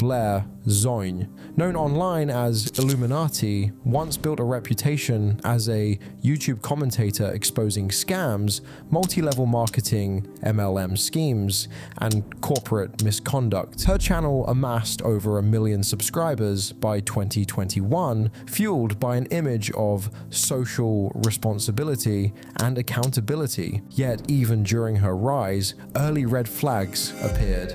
Blair Zoyne. Known online as Illuminaughtii, once built a reputation as a YouTube commentator exposing scams, multi-level marketing, MLM schemes, and corporate misconduct. Her channel amassed over 1 million subscribers by 2021, fueled by an image of social responsibility and accountability. Yet even during her rise, early red flags appeared.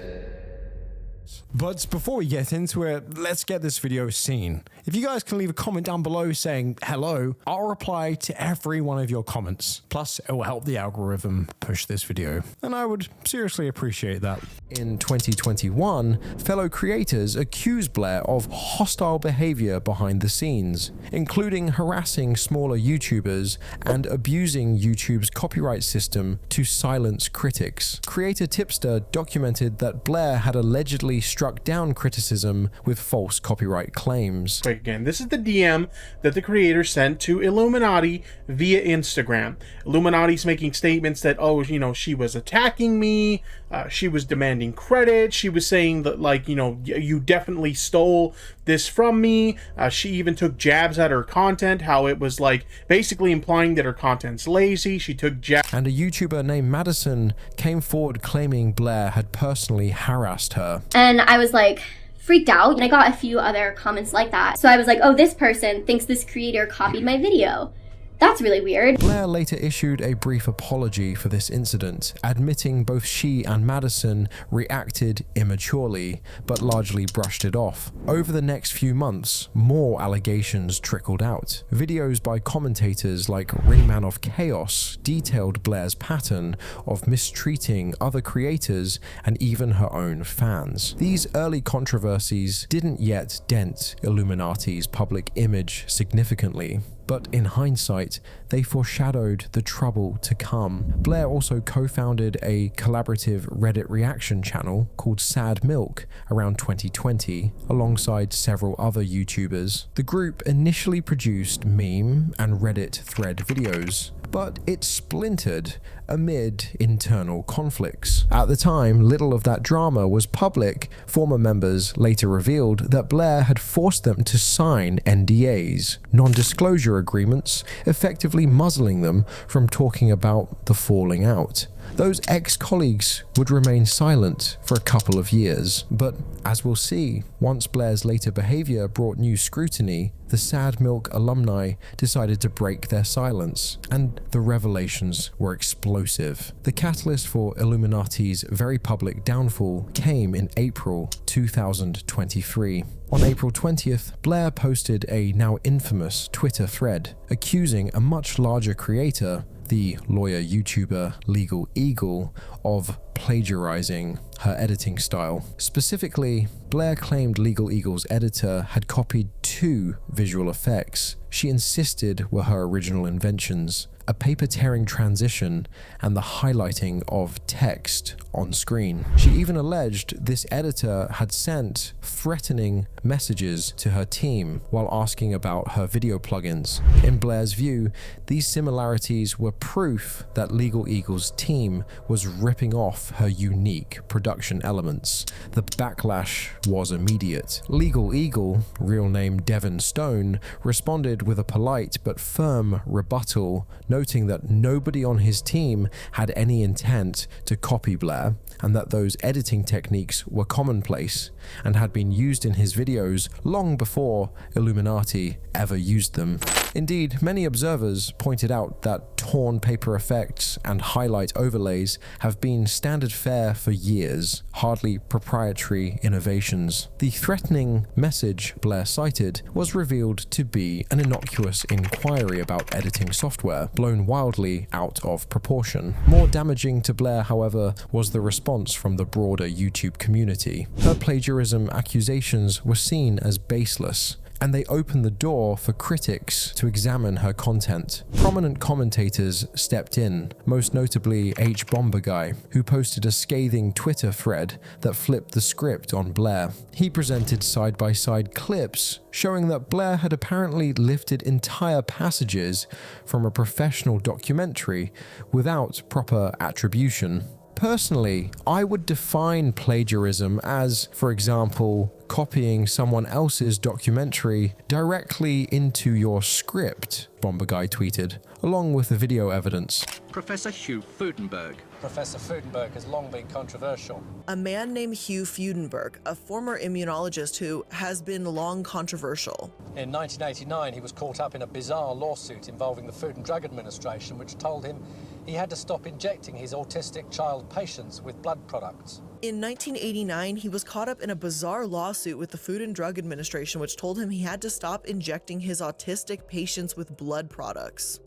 But before we get into it, let's get this video seen. If you guys can leave a comment down below saying hello, I'll reply to every one of your comments. Plus, it will help the algorithm push this video, and I would seriously appreciate that. In 2021, fellow creators accused Blair of hostile behavior behind the scenes, including harassing smaller YouTubers and abusing YouTube's copyright system to silence critics. Creator Tipster documented that Blair had allegedly struck down criticism with false copyright claims. Again, this is the DM that the creator sent to Illuminaughtii via Instagram. Illuminautti's making statements that, oh, you know, she was attacking me, she was demanding credit, she was saying that, like, you know, you definitely stole this from me. She even took jabs at her content, how it was like basically implying that her content's lazy. She took jabs. And a YouTuber named Madison came forward claiming Blair had personally harassed her. And I was like freaked out, and I got a few other comments like that. So I was like, oh, this person thinks this creator copied my video. That's really weird. Blair later issued a brief apology for this incident, admitting both she and Madison reacted immaturely, but largely brushed it off. Over the next few months, more allegations trickled out. Videos by commentators like Ringman of Chaos detailed Blair's pattern of mistreating other creators and even her own fans. These early controversies didn't yet dent Illuminautti's public image significantly, but in hindsight, they foreshadowed the trouble to come. Blair also co-founded a collaborative Reddit reaction channel called Sad Milk around 2020, alongside several other YouTubers. The group initially produced meme and Reddit thread videos, but it splintered amid internal conflicts. At the time, little of that drama was public. Former members later revealed that Blair had forced them to sign NDAs, non-disclosure agreements, effectively muzzling them from talking about the falling out. Those ex-colleagues would remain silent for a couple of years, but as we'll see, once Blair's later behavior brought new scrutiny, the Sad Milk alumni decided to break their silence, and the revelations were explosive. The catalyst for Illuminautti's very public downfall came in April 2023. On April 20th, Blair posted a now infamous Twitter thread accusing a much larger creator, the lawyer YouTuber LegalEagle, of plagiarizing her editing style. Specifically, Blair claimed LegalEagle's editor had copied 2 visual effects she insisted were her original inventions: a paper-tearing transition and the highlighting of text on screen. She even alleged this editor had sent threatening messages to her team while asking about her video plugins. In Blair's view, these similarities were proof that LegalEagle's team was ripping off her unique production elements. The backlash was immediate. LegalEagle, real name Devin Stone, responded with a polite but firm rebuttal, noting that nobody on his team had any intent to copy Blair, and that those editing techniques were commonplace and had been used in his videos long before Illuminaughtii ever used them. Indeed, many observers pointed out that torn paper effects and highlight overlays have been standard fare for years, hardly proprietary innovations. The threatening message Blair cited was revealed to be an innocuous inquiry about editing software, blown wildly out of proportion. More damaging to Blair, however, was the response from the broader YouTube community. Her plagiarism accusations were seen as baseless, and they opened the door for critics to examine her content. Prominent commentators stepped in, most notably H Bomber Guy, who posted a scathing Twitter thread that flipped the script on Blair. He presented side-by-side clips showing that Blair had apparently lifted entire passages from a professional documentary without proper attribution. Personally, I would define plagiarism as, for example, copying someone else's documentary directly into your script, Bomber Guy tweeted, along with the video evidence. Professor Hugh Fudenberg. Professor Fudenberg has long been controversial. A man named Hugh Fudenberg, a former immunologist who has been long controversial. In 1989, he was caught up in a bizarre lawsuit involving the Food and Drug Administration, which told him he had to stop injecting his autistic child patients with blood products. In 1989, he was caught up in a bizarre lawsuit with the Food and Drug Administration, which told him he had to stop injecting his autistic patients with blood products.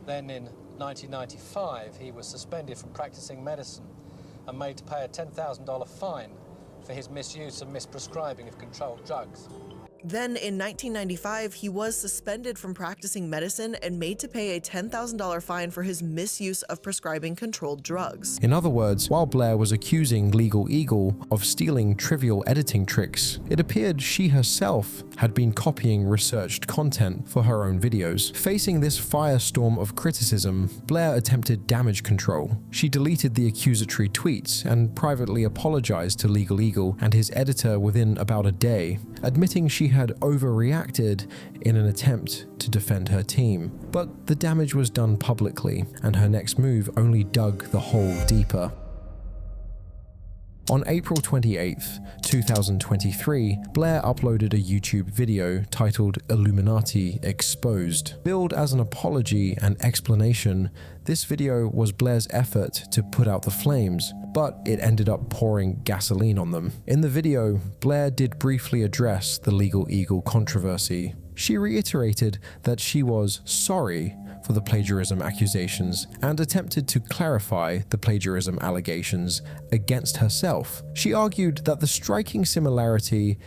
Then in 1995, he was suspended from practicing medicine and made to pay a $10,000 fine for his misuse and misprescribing of controlled drugs. Then in 1995, he was suspended from practicing medicine and made to pay a $10,000 fine for his misuse of prescribing controlled drugs. In other words, while Blair was accusing LegalEagle of stealing trivial editing tricks, it appeared she herself had been copying researched content for her own videos. Facing this firestorm of criticism, Blair attempted damage control. She deleted the accusatory tweets and privately apologized to LegalEagle and his editor within about a day, admitting she had overreacted in an attempt to defend her team. But the damage was done publicly, and her next move only dug the hole deeper. On April 28th, 2023, Blair uploaded a YouTube video titled Illuminaughtii Exposed. Billed as an apology and explanation, this video was Blair's effort to put out the flames, but it ended up pouring gasoline on them. In the video, Blair did briefly address the LegalEagle controversy. She reiterated that she was sorry for the plagiarism accusations and attempted to clarify the plagiarism allegations against herself. She argued that the striking similarity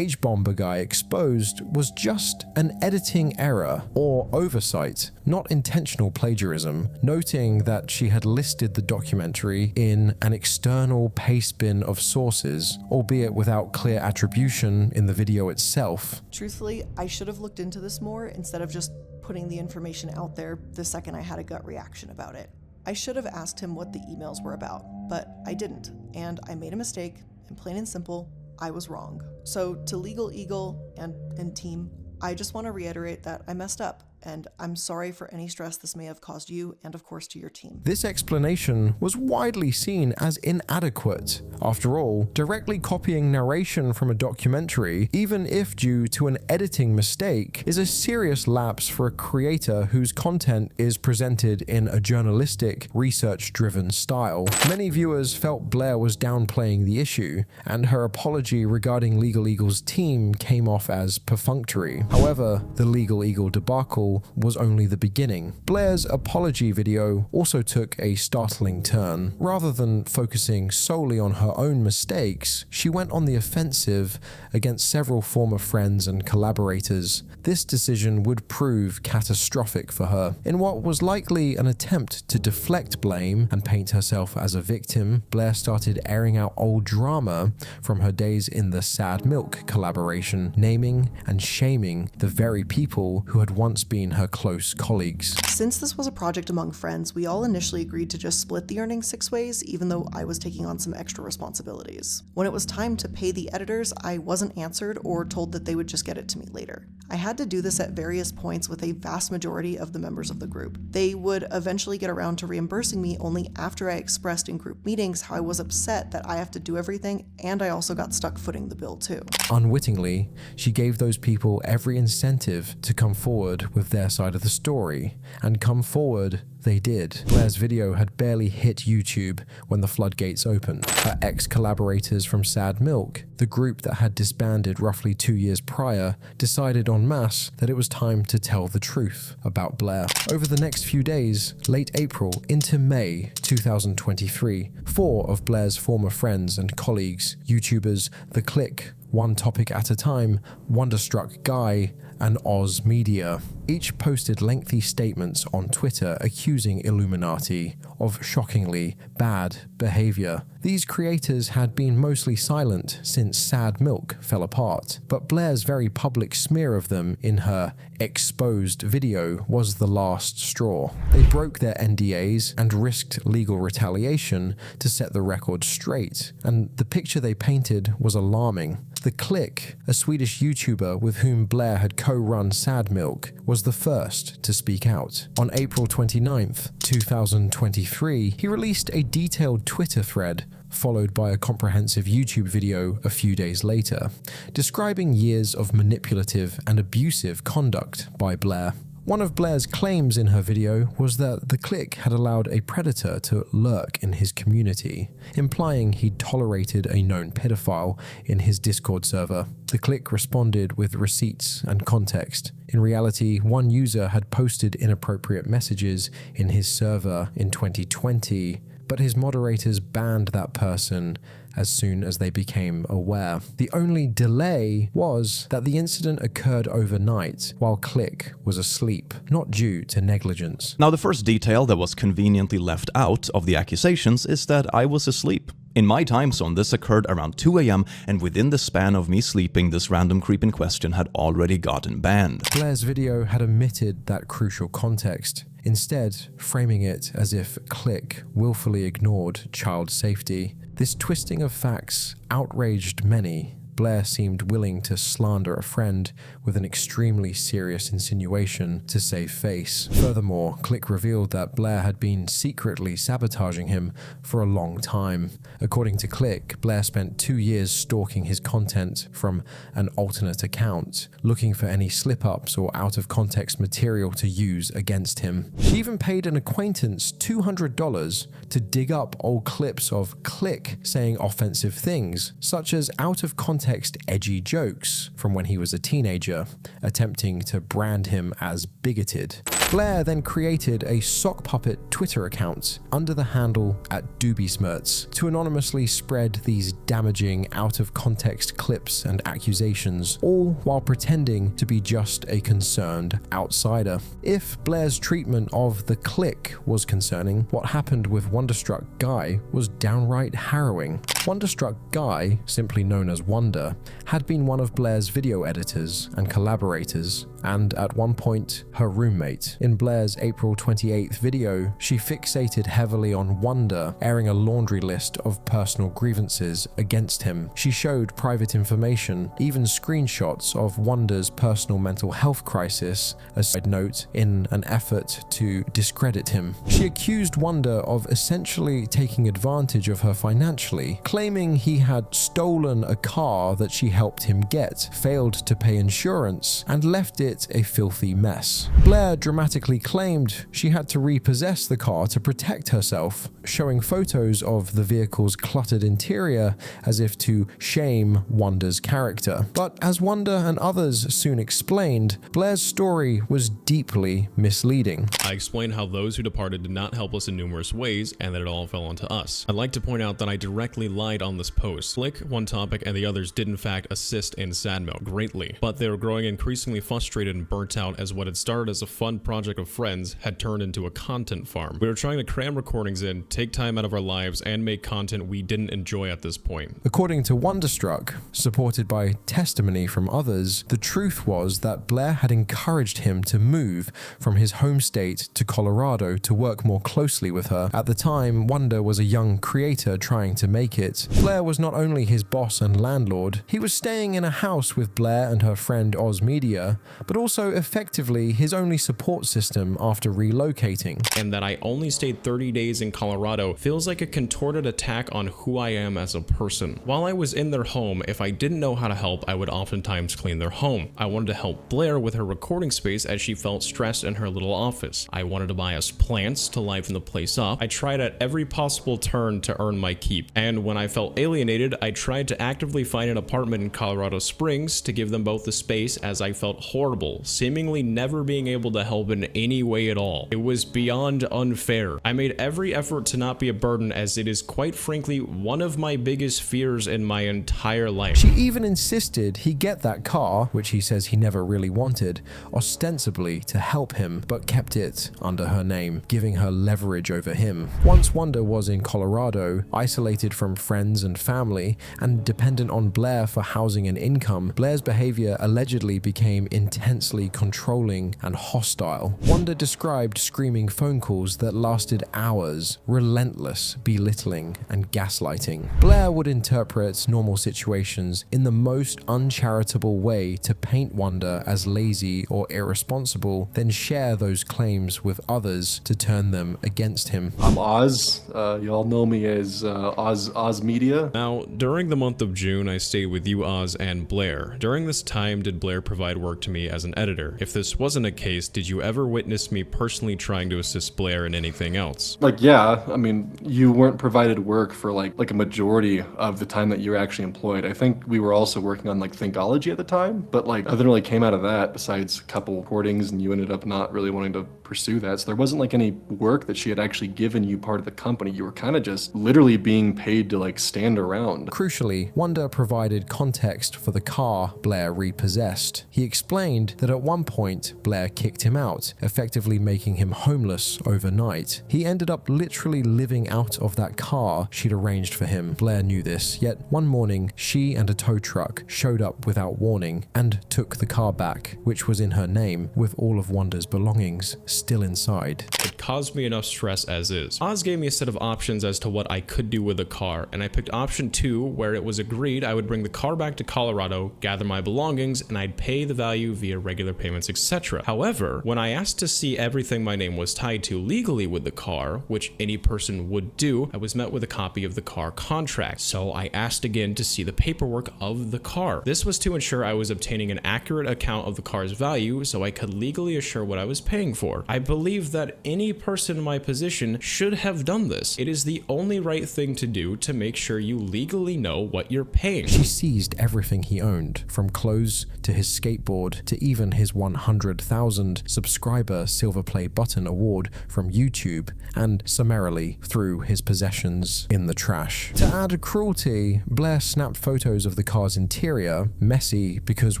Bomber Guy exposed was just an editing error or oversight, not intentional plagiarism, noting that she had listed the documentary in an external paste bin of sources, albeit without clear attribution in the video itself. Truthfully, I should have looked into this more instead of just putting the information out there the second I had a gut reaction about it. I should have asked him what the emails were about, but I didn't, and I made a mistake, and plain and simple, I was wrong. So to LegalEagle and team, I just want to reiterate that I messed up, and I'm sorry for any stress this may have caused you and of course to your team. This explanation was widely seen as inadequate. After all, directly copying narration from a documentary, even if due to an editing mistake, is a serious lapse for a creator whose content is presented in a journalistic, research-driven style. Many viewers felt Blair was downplaying the issue, and her apology regarding LegalEagle's team came off as perfunctory. However, the LegalEagle debacle was only the beginning. Blair's apology video also took a startling turn. Rather than focusing solely on her own mistakes, she went on the offensive against several former friends and collaborators. This decision would prove catastrophic for her. In what was likely an attempt to deflect blame and paint herself as a victim, Blair started airing out old drama from her days in the Sad Milk collaboration, naming and shaming the very people who had once been her close colleagues. Since this was a project among friends, we all initially agreed to just split the earnings 6 ways, even though I was taking on some extra responsibilities. When it was time to pay the editors, I wasn't answered or told that they would just get it to me later. I had to do this at various points with a vast majority of the members of the group. They would eventually get around to reimbursing me only after I expressed in group meetings how I was upset that I have to do everything, and I also got stuck footing the bill too. Unwittingly, she gave those people every incentive to come forward with their side of the story, and come forward they did. Blair's video had barely hit YouTube when the floodgates opened. Her ex-collaborators from Sad Milk, the group that had disbanded roughly 2 years prior, decided en masse that it was time to tell the truth about Blair. Over the next few days, late April into May 2023, 4 of Blair's former friends and colleagues, YouTubers The Click, One Topic at a Time, Wonderstruck Guy, and Oz Media, each posted lengthy statements on Twitter accusing Illuminaughtii of shockingly bad behavior These creators had been mostly silent since Sad Milk fell apart, but Blair's very public smear of them in her exposed video was the last straw. They broke their NDAs and risked legal retaliation to set the record straight, and the picture they painted was alarming. The Click, a Swedish YouTuber with whom Blair had co-run Sad Milk, was the first to speak out. On April 29th, 2023, he released a detailed Twitter thread followed by a comprehensive YouTube video a few days later, describing years of manipulative and abusive conduct by Blair. One of Blair's claims in her video was that the Click had allowed a predator to lurk in his community, implying he'd tolerated a known pedophile in his Discord server. The Click responded with receipts and context. In reality, one user had posted inappropriate messages in his server in 2020, but his moderators banned that person as soon as they became aware. The only delay was that the incident occurred overnight while Click was asleep, not due to negligence. Now, the first detail that was conveniently left out of the accusations is that I was asleep. In my time zone, this occurred around 2 AM, and within the span of me sleeping, this random creep in question had already gotten banned. Blair's video had omitted that crucial context, instead framing it as if Click willfully ignored child safety. This twisting of facts outraged many. Blair seemed willing to slander a friend with an extremely serious insinuation to save face. Furthermore, Click revealed that Blair had been secretly sabotaging him for a long time. According to Click, Blair spent 2 years stalking his content from an alternate account, looking for any slip-ups or out-of-context material to use against him. She even paid an acquaintance $200 to dig up old clips of Click saying offensive things, such as out-of-context edgy jokes from when he was a teenager, attempting to brand him as bigoted. Blair then created a sock puppet Twitter account under the handle @doobysmirts to anonymously spread these damaging out-of-context clips and accusations, all while pretending to be just a concerned outsider. If Blair's treatment of the Click was concerning, what happened with Wonderstruck Guy was downright harrowing. Wonderstruck Guy, simply known as Wonder, had been one of Blair's video editors and collaborators, and at one point, her roommate. In Blair's April 28th video, she fixated heavily on Wonder, airing a laundry list of personal grievances against him. She showed private information, even screenshots of Wonder's personal mental health crisis, a side note, in an effort to discredit him. She accused Wonder of essentially taking advantage of her financially, claiming he had stolen a car that she helped him get, failed to pay insurance, and left it a filthy mess. Blair dramatically claimed she had to repossess the car to protect herself, showing photos of the vehicle's cluttered interior as if to shame Wonder's character. But as Wonder and others soon explained, Blair's story was deeply misleading. I explained how those who departed did not help us in numerous ways and that it all fell onto us. I'd like to point out that I directly lied on this post. Click, One Topic, and the others did in fact assist in Sad Milk greatly, but they were growing increasingly frustrated and burnt out as what had started as a fun project of friends had turned into a content farm. We were trying to cram recordings in, take time out of our lives, and make content we didn't enjoy at this point. According to Wonderstruck, supported by testimony from others, the truth was that Blair had encouraged him to move from his home state to Colorado to work more closely with her. At the time, Wonder was a young creator trying to make it. Blair was not only his boss and landlord, he was staying in a house with Blair and her friend Oz Media, but also effectively his only support system after relocating. And that I only stayed 30 days in Colorado feels like a contorted attack on who I am as a person. While I was in their home, if I didn't know how to help, I would oftentimes clean their home. I wanted to help Blair with her recording space as she felt stressed in her little office. I wanted to buy us plants to liven the place up. I tried at every possible turn to earn my keep. And when I felt alienated, I tried to actively find an apartment in Colorado Springs to give them both the space, as I felt horrible horrible, seemingly never being able to help in any way at all. It was beyond unfair. I made every effort to not be a burden, as it is quite frankly one of my biggest fears in my entire life. She even insisted he get that car, which he says he never really wanted, ostensibly to help him, but kept it under her name, giving her leverage over him. Once Wonder was in Colorado, isolated from friends and family, and dependent on Blair for housing and income, Blair's behavior allegedly became intensely controlling and hostile. Wonder described screaming phone calls that lasted hours, relentless belittling and gaslighting. Blair would interpret normal situations in the most uncharitable way to paint Wonder as lazy or irresponsible, then share those claims with others to turn them against him. I'm Oz. Y'all know me as Oz Media. Now, during the month of June, I stayed with you, Oz, and Blair. During this time, did Blair provide work to me as an editor? If this wasn't a case, did you ever witness me personally trying to assist Blair in anything else? Like, yeah, I mean, you weren't provided work for like a majority of the time that you were actually employed. I think we were also working on like Thinkology at the time, but like nothing really came out of that besides a couple recordings, and you ended up not really wanting to pursue that. So there wasn't like any work that she had actually given you part of the company. You were kind of just literally being paid to like stand around. Crucially, Wonder provided context for the car Blair repossessed. He explained that at one point Blair kicked him out, effectively making him homeless overnight. He ended up literally living out of that car she'd arranged for him. Blair knew this, yet one morning she and a tow truck showed up without warning and took the car back, which was in her name, with all of Wonder's belongings still inside. It caused me enough stress as is. Oz gave me a set of options as to what I could do with the car, and I picked option 2, where it was agreed I would bring the car back to Colorado, gather my belongings, and I'd pay the value via regular payments, etc. However, when I asked to see everything my name was tied to legally with the car, which any person would do, I was met with a copy of the car contract. So I asked again to see the paperwork of the car. This was to ensure I was obtaining an accurate account of the car's value so I could legally assure what I was paying for. I believe that any person in my position should have done this. It is the only right thing to do to make sure you legally know what you're paying. She seized everything he owned, from clothes to his skateboard to even his 100,000 subscriber silver play button award from YouTube, and summarily threw his possessions in the trash. To add cruelty, Blair snapped photos of the car's interior, messy because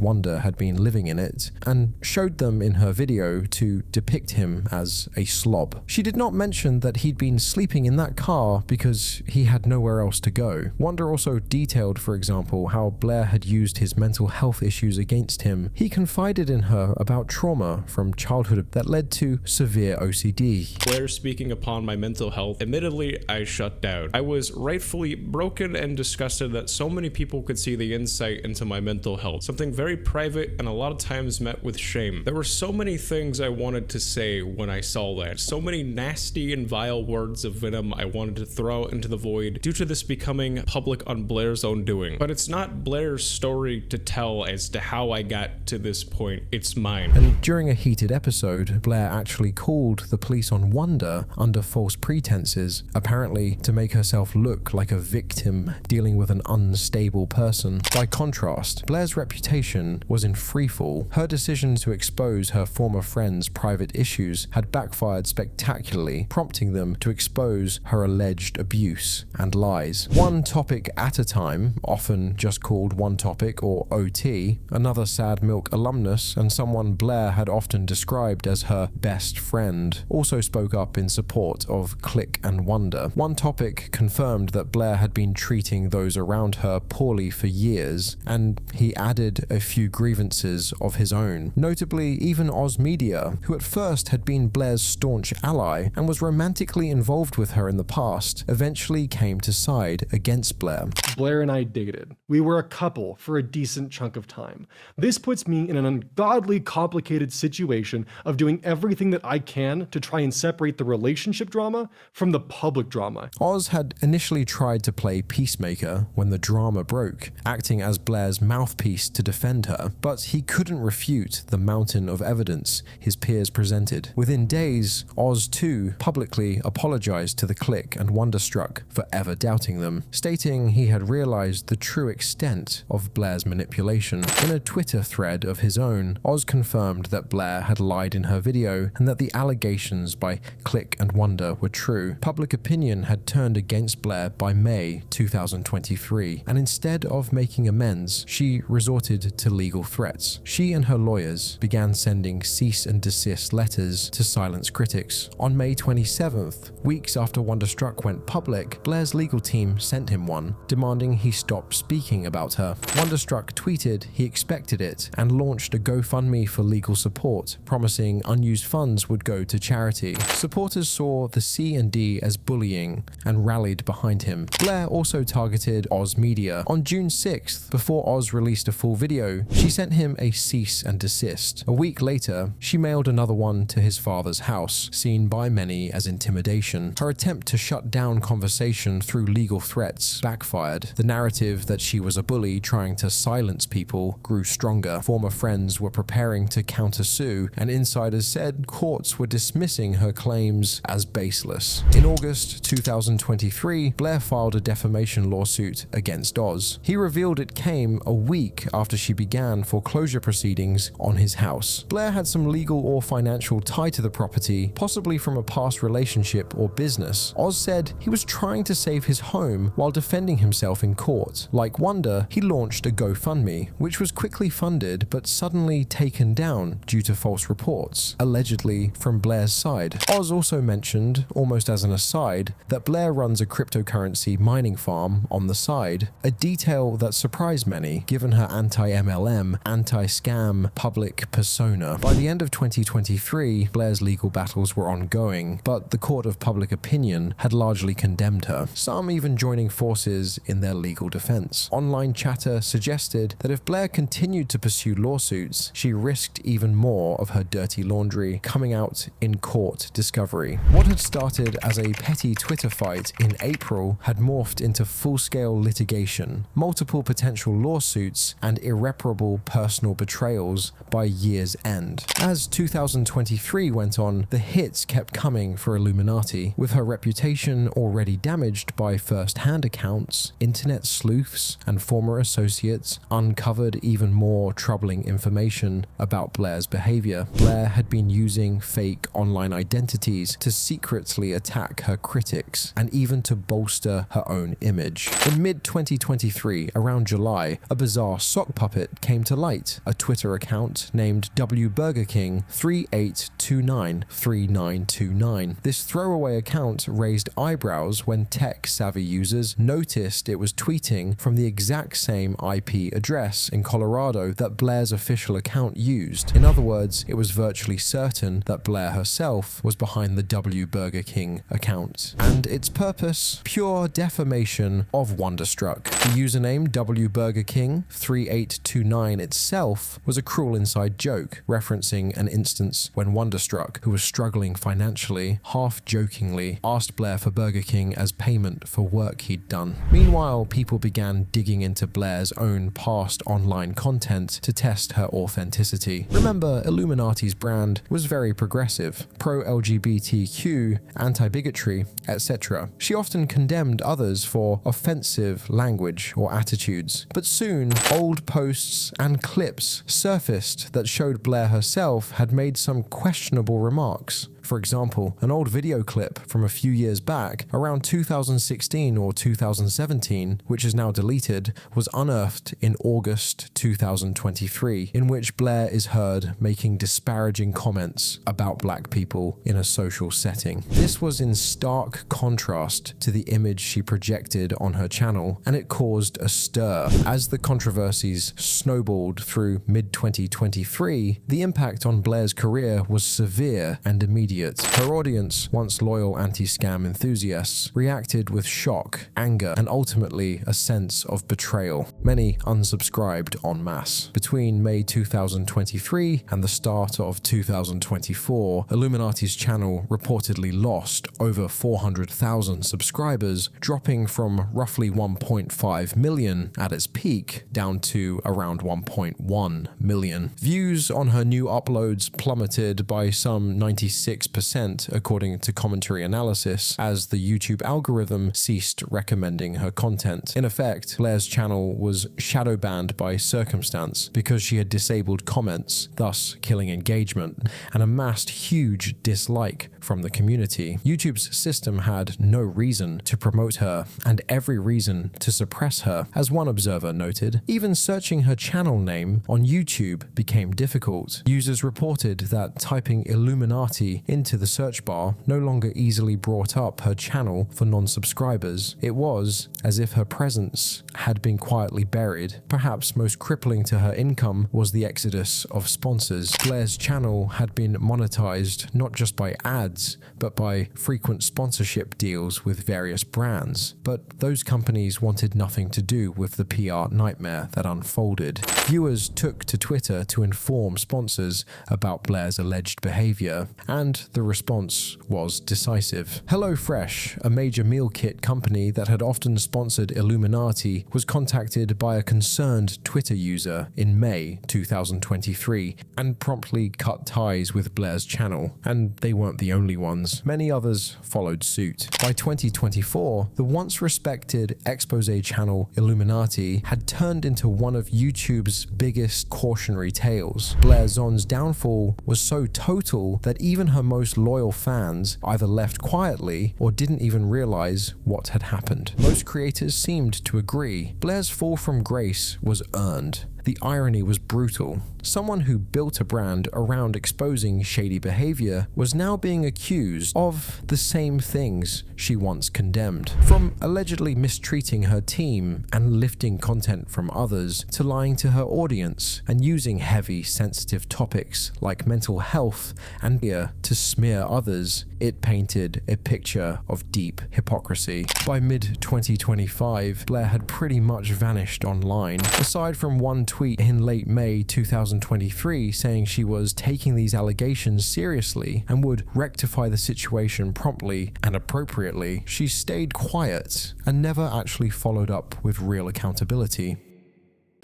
Wonder had been living in it, and showed them in her video to depict him as a slob. She did not mention that he'd been sleeping in that car because he had nowhere else to go. Wonder also detailed, for example, how Blair had used his mental health issues against him. He confided in her about trauma from childhood that led to severe OCD. Blair speaking upon my mental health, admittedly, I shut down. I was rightfully broken and disgusted that so many people could see the insight into my mental health, something very private and a lot of times met with shame. There were so many things I wanted to say when I saw that, so many nasty and vile words of venom I wanted to throw into the void due to this becoming public on Blair's own doing. But it's not Blair's story to tell as to how I got to this point, it's mine. And during a heated episode, Blair actually called the police on Wonder under false pretenses, apparently to make herself look like a victim dealing with an unstable person. By contrast, Blair's reputation was in freefall. Her decision to expose her former friend's private issues had backfired spectacularly, prompting them to expose her alleged abuse and lies. One topic at a time, often just called One Topic or OT, another Sad Milk alumnus and someone Blair had often described as her best friend, also spoke up in support of Click and Wonder. One Topic confirmed that Blair had been treating those around her poorly for years, and he added a few grievances of his own. Notably, even Oz Media, who at first had been Blair's staunch ally and was romantically involved with her in the past, eventually came to side against Blair. Blair and I dated. We were a couple for a decent chunk of time. This puts me in an ungodly complicated situation of doing everything that I can to try and separate the relationship drama from the public drama. Oz had initially tried to play peacemaker when the drama broke, acting as Blair's mouthpiece to defend her, but he couldn't refute the mountain of evidence his peers presented. Within days, Oz too publicly apologized to the Click and Wonderstruck for ever doubting them, stating he had realized the true extent of Blair's manipulation. In a Twitter thread of his own, known, Oz confirmed that Blair had lied in her video and that the allegations by Click and Wonder were true. Public opinion had turned against Blair by May 2023, and instead of making amends, she resorted to legal threats. She and her lawyers began sending cease and desist letters to silence critics. On May 27th, weeks after Wonderstruck went public, Blair's legal team sent him one, demanding he stop speaking about her. Wonderstruck tweeted he expected it and launched a GoFundMe for legal support, promising unused funds would go to charity. Supporters saw the C&D as bullying and rallied behind him. Blair also targeted Oz Media. On June 6th, before Oz released a full video, she sent him a cease and desist. A week later, she mailed another one to his father's house, seen by many as intimidation. Her attempt to shut down conversation through legal threats backfired. The narrative that she was a bully trying to silence people grew stronger. Former friends were preparing to countersue, and insiders said courts were dismissing her claims as baseless. In August 2023, Blair filed a defamation lawsuit against Oz. He revealed it came a week after she began foreclosure proceedings on his house. Blair had some legal or financial tie to the property, possibly from a past relationship or business. Oz said he was trying to save his home while defending himself in court. Like Wonder, he launched a GoFundMe, which was quickly funded but suddenly taken down due to false reports, allegedly from Blair's side. Oz also mentioned, almost as an aside, that Blair runs a cryptocurrency mining farm on the side, a detail that surprised many given her anti-MLM, anti-scam public persona. By the end of 2023, Blair's legal battles were ongoing, but the court of public opinion had largely condemned her, some even joining forces in their legal defense. Online chatter suggested that if Blair continued to pursue lawsuits, she risked even more of her dirty laundry coming out in court discovery. What had started as a petty Twitter fight in April had morphed into full-scale litigation, multiple potential lawsuits, and irreparable personal betrayals by year's end. As 2023 went on, the hits kept coming for Illuminaughtii, with her reputation already damaged by first-hand accounts. Internet sleuths and former associates uncovered even more troubling information about Blair's behavior. Blair had been using fake online identities to secretly attack her critics and even to bolster her own image. In mid-2023, around July, a bizarre sock puppet came to light, a Twitter account named WBurgerKing38293929. This throwaway account raised eyebrows when tech-savvy users noticed it was tweeting from the exact same IP address in Colorado that Blair's official account used. In other words, it was virtually certain that Blair herself was behind the WBurgerKing account. And its purpose? Pure defamation of Wonderstruck. The username WBurgerKing3829 itself was a cruel inside joke, referencing an instance when Wonderstruck, who was struggling financially, half-jokingly asked Blair for Burger King as payment for work he'd done. Meanwhile, people began digging into Blair's own past online content to test her authenticity. Remember, Illuminauttii's brand was very progressive, pro-LGBTQ, anti-bigotry, etc. She often condemned others for offensive language or attitudes. But soon, old posts and clips surfaced that showed Blair herself had made some questionable remarks. For example, an old video clip from a few years back, around 2016 or 2017, which is now deleted, was unearthed in August 2023, in which Blair is heard making disparaging comments about black people in a social setting. This was in stark contrast to the image she projected on her channel, and it caused a stir. As the controversies snowballed through mid-2023, the impact on Blair's career was severe and immediate. Her audience, once loyal anti-scam enthusiasts, reacted with shock, anger, and ultimately a sense of betrayal. Many unsubscribed en masse. Between May 2023 and the start of 2024, Illuminauttii's channel reportedly lost over 400,000 subscribers, dropping from roughly 1.5 million at its peak down to around 1.1 million. Views on her new uploads plummeted by some 96% 6% according to commentary analysis, as the YouTube algorithm ceased recommending her content. In effect, Blair's channel was shadow banned by circumstance because she had disabled comments, thus killing engagement, and amassed huge dislike from the community. YouTube's system had no reason to promote her and every reason to suppress her. As one observer noted, even searching her channel name on YouTube became difficult. Users reported that typing Illuminaughtii into the search bar no longer easily brought up her channel for non-subscribers. It was as if her presence had been quietly buried. Perhaps most crippling to her income was the exodus of sponsors. Blair's channel had been monetized not just by ads, but by frequent sponsorship deals with various brands. But those companies wanted nothing to do with the PR nightmare that unfolded. Viewers took to Twitter to inform sponsors about Blair's alleged behavior, and the response was decisive. HelloFresh, a major meal kit company that had often sponsored Illuminaughtii, was contacted by a concerned Twitter user in May 2023 and promptly cut ties with Blair's channel. And they weren't the only ones. Many others followed suit. By 2024, the once respected expose channel Illuminaughtii had turned into one of YouTube's biggest cautionary tales. Blair Zon's downfall was so total that even her most loyal fans either left quietly or didn't even realize what had happened. Most creators seemed to agree. Blair's fall from grace was earned. The irony was brutal. Someone who built a brand around exposing shady behavior was now being accused of the same things she once condemned. From allegedly mistreating her team and lifting content from others, to lying to her audience and using heavy, sensitive topics like mental health and fear to smear others, it painted a picture of deep hypocrisy. By mid-2025, Blair had pretty much vanished online, aside from one tweet in late May 2023 saying she was taking these allegations seriously and would rectify the situation promptly and appropriately. She stayed quiet and never actually followed up with real accountability.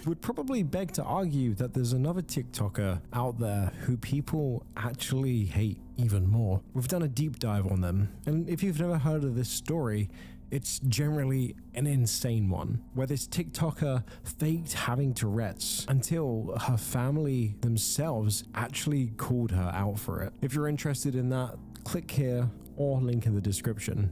Would probably beg to argue that there's another TikToker out there who people actually hate even more. We've done a deep dive on them, and if you've never heard of this story, it's generally an insane one, where this TikToker faked having Tourette's until her family themselves actually called her out for it. If you're interested in that, click here or link in the description.